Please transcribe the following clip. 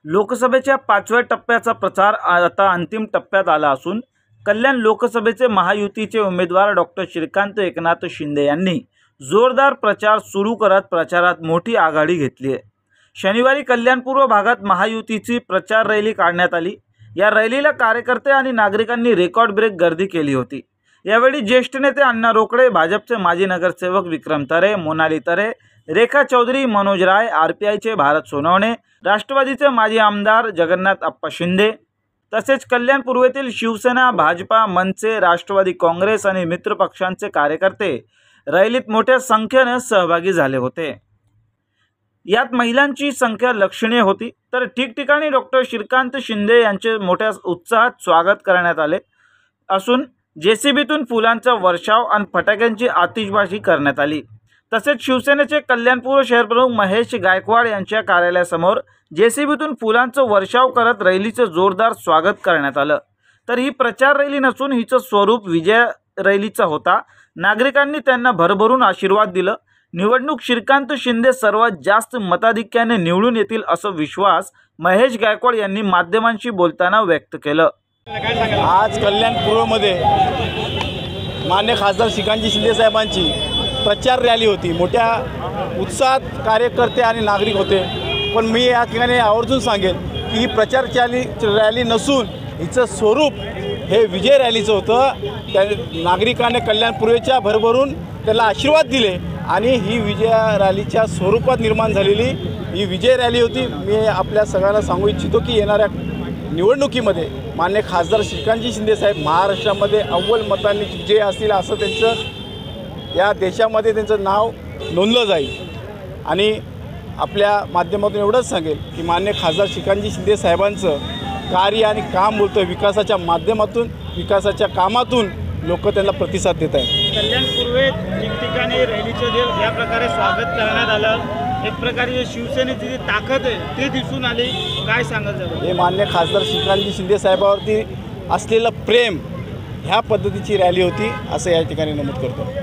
लोकसभेच्या 5व्या टप्प्याचा प्रचार आता अंतिम टप्प्यात आला असून कल्याण लोकसभेचे महायुतीचे उमेदवार डॉक्टर श्रीकांत एकनाथ शिंदे यांनी जोरदार प्रचार सुरू करत प्रचारात मोठी आघाडी घेतली आहे। शनिवारी कल्याण पूर्व भागात महायुतीची प्रचार रॅली काढण्यात आली। या रॅलीला कार्यकर्ते आणि नागरिकांनी रेकॉर्ड ब्रेक गर्दी केली होती। यावेळी ज्येष्ठ नेते अण्णा रोकडे, भाजपचे माजी नगरसेवक विक्रम तरे, मोनाली तरे, रेखा चौधरी, मनोज राय, आरपीआयचे भारत सोनवणे, राष्ट्रवादीचे माजी आमदार जगन्नाथ अप्पा शिंदे तसेच कल्याण पूर्वेतील शिवसेना, भाजपा, मनसे, राष्ट्रवादी काँग्रेस आणि मित्र पक्षांचे कार्यकर्ते रॅलीत मोठ्या संख्येने सहभागी झाले होते। यात महिलांची संख्या लक्षणीय होती, तर ठिकठिकाणी डॉक्टर श्रीकांत शिंदे यांचे मोठ्या उत्साहात स्वागत करण्यात आले असून जेसीबीतून फुलांचा वर्षाव आणि फटाक्यांची आतिषबाजी करण्यात आली। तसेच शिवसेनेचे कल्याण पूर्व शहर प्रमुख महेश गायकवाड यांच्या कार्यालयासमोर जेसीबीतून फुलांचं वर्षाव करत रॅलीचे जोरदार स्वागत करण्यात आलं। तर ही प्रचार रॅली नसून हिचं स्वरूप विजय रॅलीचा होता। नागरिकांनी त्यांना भरभरून आशीर्वाद दिला। निवडणूक श्रीकांत शिंदे सर्वात जास्त मताधिक्याने निवडून येतील असा विश्वास महेश गायकवाड यांनी माध्यमांशी बोलताना व्यक्त केलं। आज कल्याण पूर्वमध्ये मान्य खासदार श्रीकांत शिंदे साहेबांची प्रचार रॅली होती। मोठ्या उत्साहात कार्यकर्ते आणि नागरिक होते। पण मी या ठिकाणी आवर्जून सांगेन की ही प्रचार रॅली नसून हिचं स्वरूप हे विजय रॅलीचं होतं। त्या नागरिकांनी कल्याण पूर्वेच्या भरभरून त्याला आशीर्वाद दिले आणि ही विजय रॅलीच्या स्वरूपात निर्माण झालेली ही विजय रॅली होती। मी आपल्या सगळ्यांना सांगू इच्छितो की येणाऱ्या निवडणुकीमध्ये मान्य खासदार श्रीकांतजी शिंदे साहेब महाराष्ट्रामध्ये अव्वल मतांनी जे असतील असं त्यांचं या देशामध्ये त्यांचं नाव नोंदलं जाईल। आणि आपल्या माध्यमातून एवढंच सांगेल की मान्य खासदार श्रीकांतजी शिंदे साहेबांचं कार्य आणि काम बोलतं विकासाच्या माध्यमातून, विकासाच्या कामातून लोक त्यांना प्रतिसाद देत आहेत। कल्याण पूर्वे ठिकठिकाणी रॅलीचं जे या प्रकारे स्वागत करण्यात आलं, एक प्रकारे शिवसेनेची जी ताकद आहे ती दिसून आली, काय सांगाल जरा? हे मान्य खासदार श्रीकांतजी शिंदे साहेबांवरती असलेलं प्रेम ह्या पद्धतीची रॅली होती असं या ठिकाणी नमूद करतो।